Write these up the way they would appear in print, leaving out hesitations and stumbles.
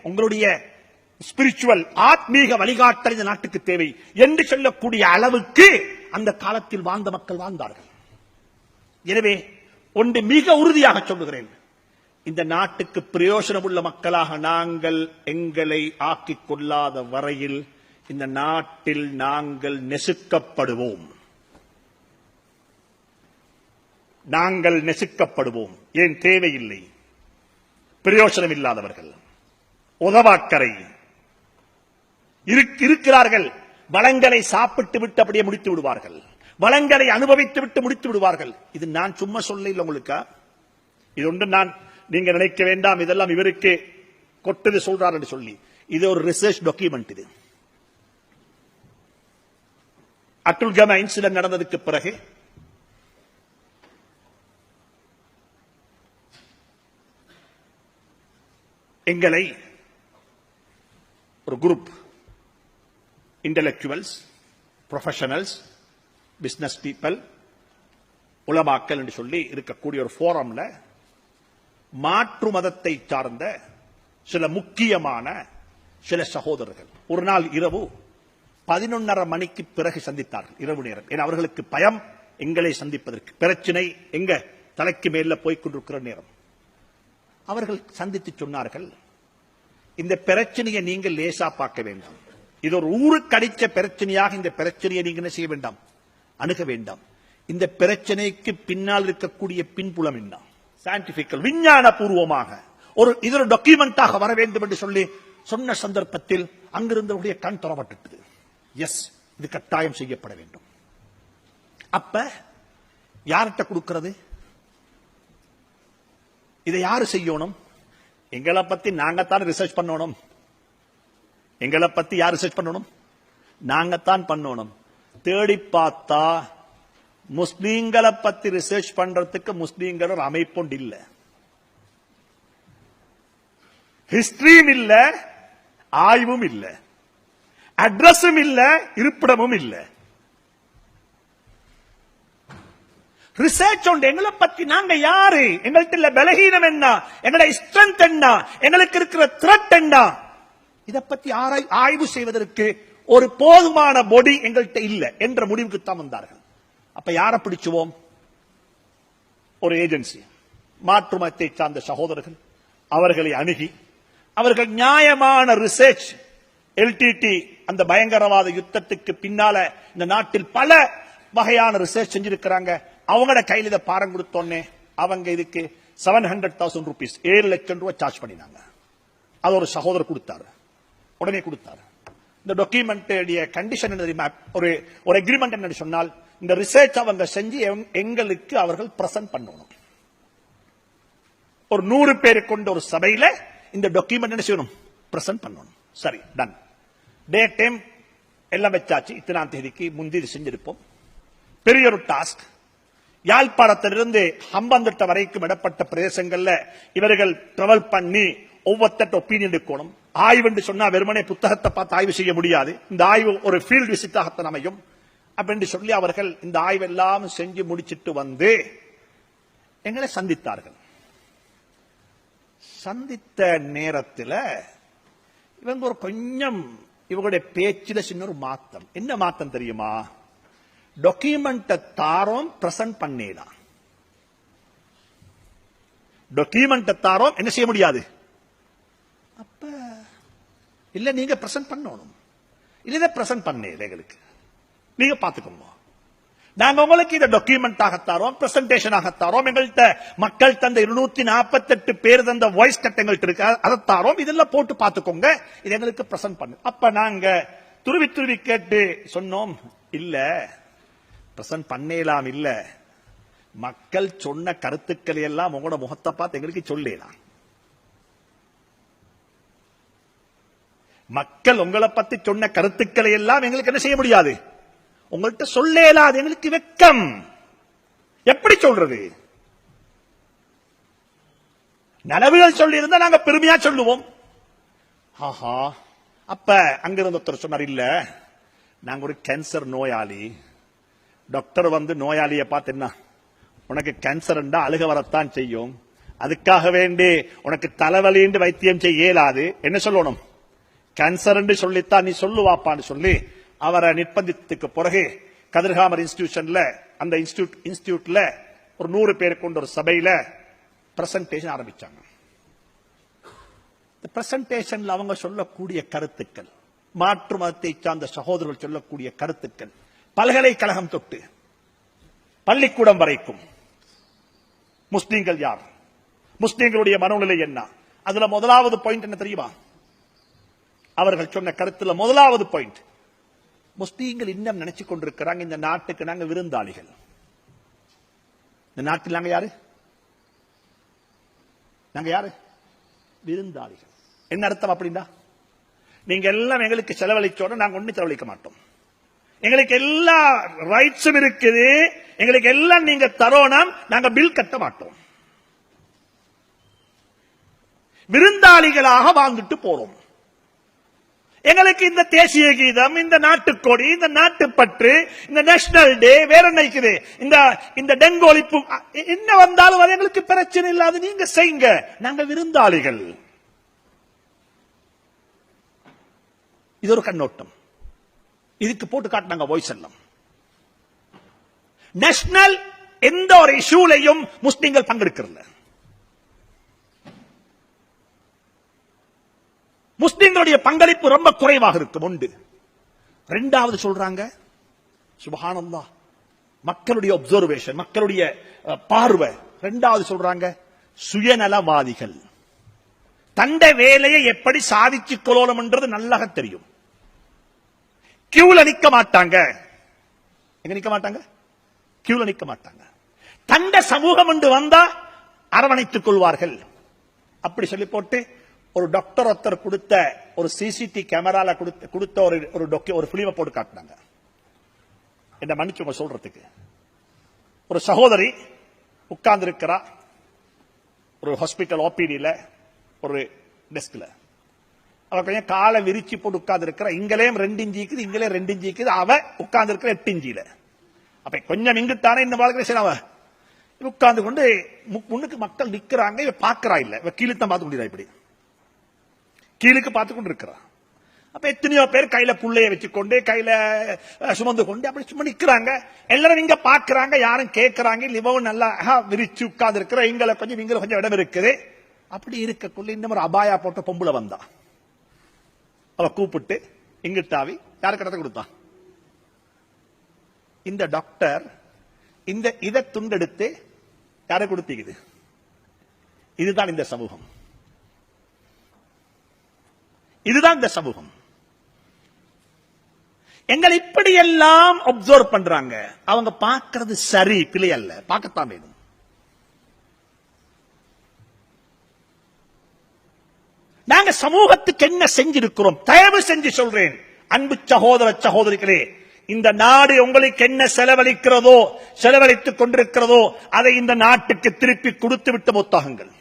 உங்களுடைய ஸ்பிரிச்சுவல் ஆத்மீக வழிகாட்டல் இந்த நாட்டுக்கு தேவை என்று சொல்லக்கூடிய அளவுக்கு அந்த காலத்தில் வாழ்ந்த மக்கள் வாழ்ந்தார்கள். எனவே ஒன்று மிக உறுதியாக சொல்லுகிறேன், இந்த நாட்டுக்கு பிரயோஜனம் உள்ள மக்களாக நாங்கள் எங்களை ஆக்கிக் கொள்ளாத வரையில் இந்த நாட்டில் நாங்கள் நெசுக்கப்படுவோம். நாங்கள் நெசுக்கப்படுவோம். ஏன் தேவையில்லை, பிரயோஜனம் இல்லாதவர்கள், உதவாக்கரை இருக்கிறார்கள். வளங்களை சாப்பிட்டு விட்டு அப்படியே முடித்து விடுவார்கள், வளங்களை அனுபவித்து விட்டு முடித்து விடுவார்கள். இது நான் சும்மா சொல்ல இல்லை உங்களுக்கு. இது ஒன்று நான் நீங்க நினைக்க வேண்டாம் இதெல்லாம் இவருக்கு கொட்டது சொல்றார் என்று சொல்லி. இது ஒரு ரிசர்ச் டாக்குமெண்ட். இது அட்டுல் கமா இன்சிடென்ட் நடந்ததுக்கு பிறகு எங்களை ஒரு group intellectuals, professionals, business people, உலமாக்கல் என்று சொல்லி இருக்கக்கூடிய ஒரு போரம்ல மாற்று மதத்தை சார்ந்த சில முக்கியமான சில சகோதரர்கள் ஒரு நாள் இரவு 11:30 மணிக்கு பிறகு சந்தித்தார்கள். இரவு நேரம். ஏன்னா அவர்களுக்கு பயம் எங்களை சந்திப்பதற்கு. பிரச்சனை எங்க தலைக்கு மேல போய்கொண்டிருக்கிற நேரம். அவர்கள் சந்தித்து சொன்னார்கள், இந்த பிரச்சனையை நீங்கள் லேசா பார்க்க வேண்டாம். இது ஒரு ஊருக்கு அடிச்ச பிரச்சனையாக இந்த பிரச்சனையை நீங்க என்ன செய்ய வேண்டாம், அணுக வேண்டாம். இந்த பிரச்சனைக்கு பின்னால் இருக்கக்கூடிய பின்புலம் என்ன, சயின்டிபிக்கல் விஞ்ஞான பூர்வமாக இது ஒரு டாக்குமெண்டாக வர வேண்டும் என்று சொல்லி சொன்ன சந்தர்ப்பத்தில் அங்கிருந்தவருடைய கண் தொடப்பட்டது. எஸ், இது கட்டாயம் செய்யப்பட வேண்டும். அப்ப யார்கிட்ட கொடுக்கிறது, இதை யாரு செய்யணும்? எங்களை பத்தி நாங்கத்தான் ரிசர்ச் பண்ணணும். எங்களை பத்தி யார் ரிசர்ச் பண்ணணும்? நாங்கத்தான் பண்ணணும். தேடி பார்த்தா முஸ்லீம்களை பத்தி ரிசர்ச் பண்றதுக்கு முஸ்லீம்கள் ஒரு அமைப்பு இல்ல, ஹிஸ்டரியும் இல்ல, ஆய்வும் இல்ல, அட்ரஸும் இல்ல, இருப்பிடமும் இல்ல. ரிசர்ச் உண்டு. எங்களை பத்தி நாங்க யாரு, எங்கள்கிட்ட பலகீனம் என்ன, எங்களுடைய ஸ்ட்ரென்த் என்ன, எங்களுக்கு இருக்கிற த்ரெட் என்ன, இதை பத்தி ஆய்வு செய்வதற்கு ஒரு போதுமான பொடி எங்கள்கிட்ட இல்ல என்ற முடிவுக்கு தான் வந்தார்கள். அப்ப யாரை பிடிச்சுவோம்? ஒரு ஏஜென்சி, மாற்று மதத்தை சார்ந்த சகோதரர்கள். அவர்களை அணுகி அவர்கள் நியாயமான ரிசர்ச், எல்டிடி அந்த பயங்கரவாத யுத்தத்துக்கு பின்னால இந்த நாட்டில் பல வகையான ரிசர்ச் செஞ்சிருக்கிறாங்க. அவங்களோட கையில் இதை பாரம் கொடுத்தோன்னே அவங்க இதுக்கு 700,000 rupees 7 லட்சம் ரூபாய் சார்ஜ் பண்ணினாங்க. அது ஒரு சகோதரர் கொடுத்தாரு, உடனே கொடுத்தாரு. இந்த டாக்குமெண்ட் கண்டிஷன் என்ன தெரியுமா? ஒரு அக்ரிமெண்ட் என்ன சொன்னால், இந்த ரிசர்ச் அவங்க செஞ்சு எங்களுக்கு அவர்கள் பிரசன்ட் பண்ணணும். ஒரு 100 பேரை கொண்ட ஒரு சபையில இந்த டாக்குமெண்ட் என்ன செய்யணும், பிரசன்ட் பண்ணணும். சரி, டன். டேட் டைம் எல்லாம் வச்சாச்சு. இத்தனாம் தேதிக்கு முந்தி செஞ்சிருப்போம். பெரிய ஒரு டாஸ்க். யாழ்ப்பாணத்திலிருந்து ஹம்பந்தட்ட வரைக்கும் இடப்பட்ட பிரதேசங்கள்ல இவர்கள் டிராவல் பண்ணி ஒவ்வொருத்தட்ட ஒப்பீனியன் எடுக்கணும். ஆய்வு என்று சொன்னா வெறுமனே புத்தகத்தை பார்த்து ஆய்வு செய்ய முடியாது. இந்த ஆய்வு ஒரு ஃபீல்ட் விசிட்டாகத்தான் அமையும். அப்படின்னு சொல்லி அவர்கள் இந்த ஆய்வெல்லாம் செஞ்சு முடிச்சிட்டு வந்து எங்களை சந்தித்தார்கள். சந்தித்த நேரத்தில் இவங்க ஒரு கொஞ்சம் இவங்களுடைய பேச்சில சின்ன ஒரு மாத்தம். என்ன மாத்தம் தெரியுமா? டாக்குமெண்ட் தாரோம் பிரசன்ட் பண்ணேதான். டாக்குமெண்ட் தாரோம் என்ன செய்ய முடியாது. அப்ப இல்ல, நீங்க பிரசன்ட் பண்ணணும். இல்ல, பிரசன்ட் பண்ணல எங்களுக்கு, நீங்க பாத்துக்கோங்க. நாங்க உங்களுக்கு இதை டாக்குமெண்ட் ஆகத்தாரோம், பிரசன்டேஷன் ஆகத்தாரோம். எங்கள்கிட்ட மக்கள் தந்த 248 பேர் தந்த வாய்ஸ் கட் எங்கள்கிட்ட இருக்கு, அதை தாரோம். இதெல்லாம் போட்டு பாத்துக்கோங்க, இது எங்களுக்கு பிரசன்ட் பண்ணு. அப்ப நாங்க துருவி துருவி கேட்டு சொன்னோம், இல்ல பிரசன்ட் பண்ணலாம். இல்ல, மக்கள் சொன்ன கருத்துக்களை எல்லாம் உங்களோட முகத்தை பார்த்து எங்களுக்கு சொல்லலாம். மக்கள் உங்களை பத்தி சொன்ன கருத்துக்களை எல்லாம் எங்களுக்கு என்ன செய்ய முடியாது, உங்கள்கிட்ட சொல்லலாது. எங்களுக்கு வெக்கம். எப்படி சொல்றது? நனவுகள் சொல்லி இருந்தா நாங்க பெருமையா சொல்லுவோம். ஆஹா. அப்ப அங்கிருந்த ஒருத்தர் சொன்னார், இல்ல நாங்க ஒரு கேன்சர் நோயாளி. டாக்டர் வந்து நோயாளியை பார்த்து, என்ன உனக்கு கேன்சர் அழுக வரத்தான் செய்யும், அதுக்காக வேண்டி உனக்கு தலைவலின்னு வைத்தியம் செய்ய இயலாது, என்ன சொல்லணும்? கேன்சர் என்று சொல்லித்தான் நீ சொல்லுவாப்பான்னு சொல்லி அவரை நிர்பந்தித்துக்கு பிறகு கதிர்காமர் இன்ஸ்டிடியூஷன்ல, அந்த இன்ஸ்டிடியூட்ல ஒரு 100 பேர் கொண்ட ஒரு சபையில பிரசன்டேஷன் ஆரம்பிச்சாங்க. பிரசன்டேஷன்ல அவங்க சொல்லக்கூடிய கருத்துக்கள், மாற்று மதத்தை சார்ந்த சகோதரர்கள் சொல்லக்கூடிய கருத்துக்கள், பல்கலைக்கழகம் தொட்டு பள்ளிக்கூடம் வரைக்கும் முஸ்லீம்கள் யார், முஸ்லீம்களுடைய மனோநிலை என்ன, அதுல முதலாவது பாயிண்ட் என்ன தெரியுமா? அவர்கள் சொன்ன கருத்துல முதலாவது பாயிண்ட், முஸ்லீம்கள் இன்னும் நினைச்சு கொண்டிருக்கிறாங்க இந்த நாட்டுக்கு நாங்க விருந்தாளிகள். இந்த நாட்டில் நாங்க யாரு? நாங்க யாரு? விருந்தாளிகள். என்ன அர்த்தம் அப்படின்னா, நீங்க எல்லாம் எங்களுக்கு செலவழிச்சோட நாங்க ஒண்ணு செலவழிக்க மாட்டோம். எங்களுக்கு எல்லா ரைட்ஸும் இருக்குது, எங்களுக்கு எல்லாம் நீங்க தரோம், நாங்க பில் கட்ட மாட்டோம். விருந்தாளிகளாக வாங்கிட்டு போறோம். எங்களுக்கு இந்த தேசிய கீதம், இந்த நாட்டுக்கொடி, இந்த நாட்டுப்பற்று, இந்த நேஷனல் டே, வேற என்ன இருக்குது, இந்த டெங்கு ஒழிப்பு என்ன வந்தாலும் அது எங்களுக்கு பிரச்சனை இல்லாத நீங்க செய்யுங்க, நாங்க விருந்தாளிகள். இது ஒரு கண்ணோட்டம். இதுக்கு போட்டு காட்டினாங்க வாய்ஸ் எல்லாம். நேஷனல் எந்த ஒரு இஷ்யூலையும் முஸ்லிம்கள் பங்கெடுக்கிறல. முஸ்லிம்களுடைய பங்களிப்பு ரொம்ப குறைவாக இருக்கும். உண்டு. இரண்டாவது சொல்றாங்க, சுப்ஹானல்லாஹ், மக்களுடைய அப்சர்வேஷன், மக்களுடைய பார்வை. இரண்டாவது சொல்றாங்க, சுயநலவாதிகள். தண்டை வேலையை எப்படி சாதிச்சுக் கொள்ளணும் என்றது நல்லாக தெரியும். கியூல நிக்க மாட்டாங்க. எங்க நிக்க மாட்டாங்க? கியூல நிக்க மாட்டாங்க. தண்ட சமூகம் என்று வந்தா அரவணைத்துக் கொள்வார்கள். அப்படி சொல்லி போட்டு ஒரு டாக்டர் ஒருத்தர் கொடுத்த ஒரு சிசிடி கேமரால கொடுத்த ஒரு பிலிமை போட்டு காட்டினாங்க. என்ன மன்னிச்சுங்க சொல்றதுக்கு. ஒரு சகோதரி உட்கார்ந்து இருக்கிறா ஒரு ஹாஸ்பிட்டல் ஓபிடியில ஒரு டெஸ்க்ல. அவ கொஞ்சம் காலை விரிச்சு போட்டு உட்கார்ந்து இருக்கிற. இங்களையும் 2 இன்ச்சு இருக்குது, இங்களையும் 2 இன்ச்சு இருக்குது. அவ உட்கார்ந்து இருக்கிற 8 இன்ச்சில. அப்ப கொஞ்சம் இங்குத்தானே இந்த வாழ்க்கை சரி. அவ உட்கார்ந்து கொண்டு முன்னுக்கு மக்கள் நிக்கிறாங்க. இவ பாக்குறா இல்ல, இவ கீழே தான் பார்த்து கொண்டிருக்கா. இப்படி கீழுக்கு பார்த்து கொண்டு இருக்கிறா. அப்ப எத்தனையோ பேர் கையில புள்ளைய வச்சுக்கொண்டு கையில சுமந்து கொண்டு அப்படி சும்மா நிக்கிறாங்க. எல்லாரும் இங்க பாக்குறாங்க, யாரும் கேட்கறாங்க. இவவும் நல்லா விரிச்சு உட்கார்ந்து இருக்கிற. இங்களை கொஞ்சம் இடம் இருக்குது. அப்படி இருக்கக்குள்ள இன்னும் ஒரு அபாயா போட்ட பொம்புல வந்தா. அவ கூப்பிட்டு இங்கிட்டாவி யாரு கடத்த கொடுத்தான்? இந்த டாக்டர் இதை துண்டெடுத்து யாரை கொடுத்தீங்க? இதுதான் இந்த சமூகம். இதுதான் இந்த சமூகம். எங்களை இப்படி எல்லாம் அப்சர்வ் பண்றாங்க. அவங்க பார்க்கிறது சரி, பிழை அல்ல, பார்க்கத்தான் வேணும். நாங்க சமூகத்துக்கு என்ன செஞ்சிருக்கிறோம்? தயவு செஞ்சு சொல்றேன், அன்பு சகோதர சகோதரிகளே, இந்த நாடு உங்களுக்கு என்ன செலவழிக்கிறதோ, செலவழித்துக் கொண்டிருக்கிறதோ, அதை இந்த நாட்டுக்கு திருப்பி கொடுத்து விட்டு புத்தகங்கள்.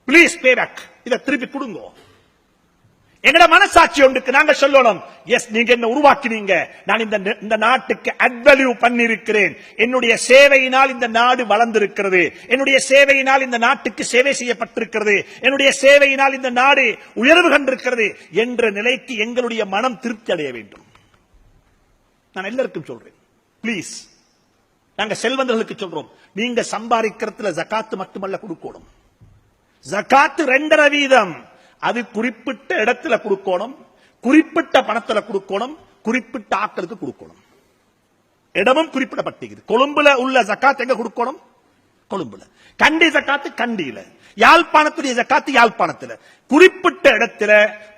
பிளீஸ் பே பேக். இதை திருப்பி கொடுங்க. எங்கட மனசாட்சி ஒன்றுக்கு நாங்க சொல்லணும், எஸ், நீங்க என்ன உருவாக்கினீங்க, நான் இந்த நாட்டுக்கு அட்வல்யூ பண்ணிருக்கிறேன், என்னுடைய சேவையினால் இந்த நாடு வளர்ந்திருக்கிறது, என்னுடைய சேவையினால் இந்த நாட்டுக்கு சேவை செய்யப்பட்டிருக்கிறது, என்னுடைய சேவையினால் இந்த நாடு உயர்வு கண்டிருக்கிறது என்ற நிலைக்கு எங்களுடைய மனம் திருப்தி அடைய வேண்டும். நான் எல்லாருக்கும் சொல்றேன், பிளீஸ். நாங்க செல்வந்தர்களுக்கு சொல்றோம், நீங்க சம்பாதிக்கிறதுல ஜகாத்து மட்டுமல்ல கொடுக்கணும். ஜகாத்து 2.5%. அது குறிப்பிட்ட இடத்துல கொடுக்கணும், குறிப்பிட்ட பணத்துல கொடுக்கணும், குறிப்பிட்ட ஆட்களுக்கு கொடுக்கணும். இடமும் குறிப்பிடப்பட்டிருக்கிறது. கொழும்புல உள்ள ஜகாத் எங்க கொடுக்கணும்? கொழும்புல. கண்டி ஜகாத்து கண்டியில, யாழ்ப்பாணத்துடைய ஜகாத்து யாழ்ப்பாணத்துல, குறிப்பிட்ட இடத்துல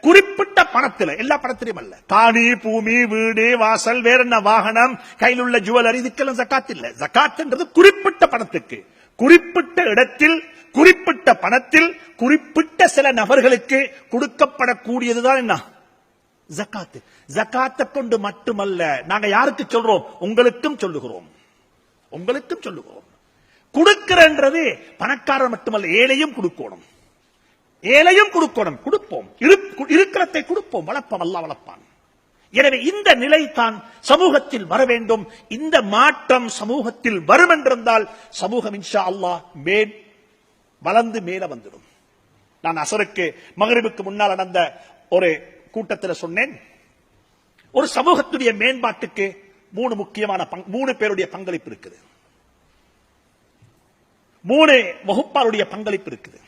குறிப்பிட்ட பணத்துல, எல்லா பணத்திலையும் அல்ல. காணி, பூமி, வீடு, வாசல், வேற என்ன வாகனம், கையில் உள்ள ஜுவல்லரி, இதுக்கெல்லாம் ஜகாத் இல்ல. ஜகாத்ன்றது குறிப்பிட்ட பணத்துக்கு, குறிப்பிட்ட இடத்தில், குறிப்பிட்ட பணத்தில், குறிப்பிட்ட சில நபர்களுக்கு கொடுக்கப்படக்கூடியதுதான் என்ன? ஜகாத். ஜகாத்தை கொண்டு மட்டுமல்ல, நாங்க யாருக்கு சொல்றோம்? உங்களுக்கும் சொல்லுகிறோம். உங்களுக்கும் சொல்லுகிறோம். கொடுக்கிறன்றது பணக்காரர் மட்டுமல்ல, ஏழையும் கொடுக்கணும். ஏழையும் கொடுக்கணும். கொடுப்போம், இருக்கிறதை கொடுப்போம், வளர்ப்போம், அல்லாஹ் வளர்ப்பான். எனவே இந்த நிலை தான் சமூகத்தில் வர வேண்டும். இந்த மாற்றம் சமூகத்தில் வரும் என்றிருந்தால் சமூகம் இன்ஷா அல்லாஹ் வளர்ந்து மேல வந்துடும். நான் அசருக்கு மகரிபுக்கு முன்னால் நடந்த ஒரு கூட்டத்தில் சொன்னேன், ஒரு சமூகத்துடைய மேம்பாட்டுக்கு மூணு பேருடைய பங்களிப்பு இருக்குது, 3 வகுப்பாருடைய பங்களிப்பு இருக்குது.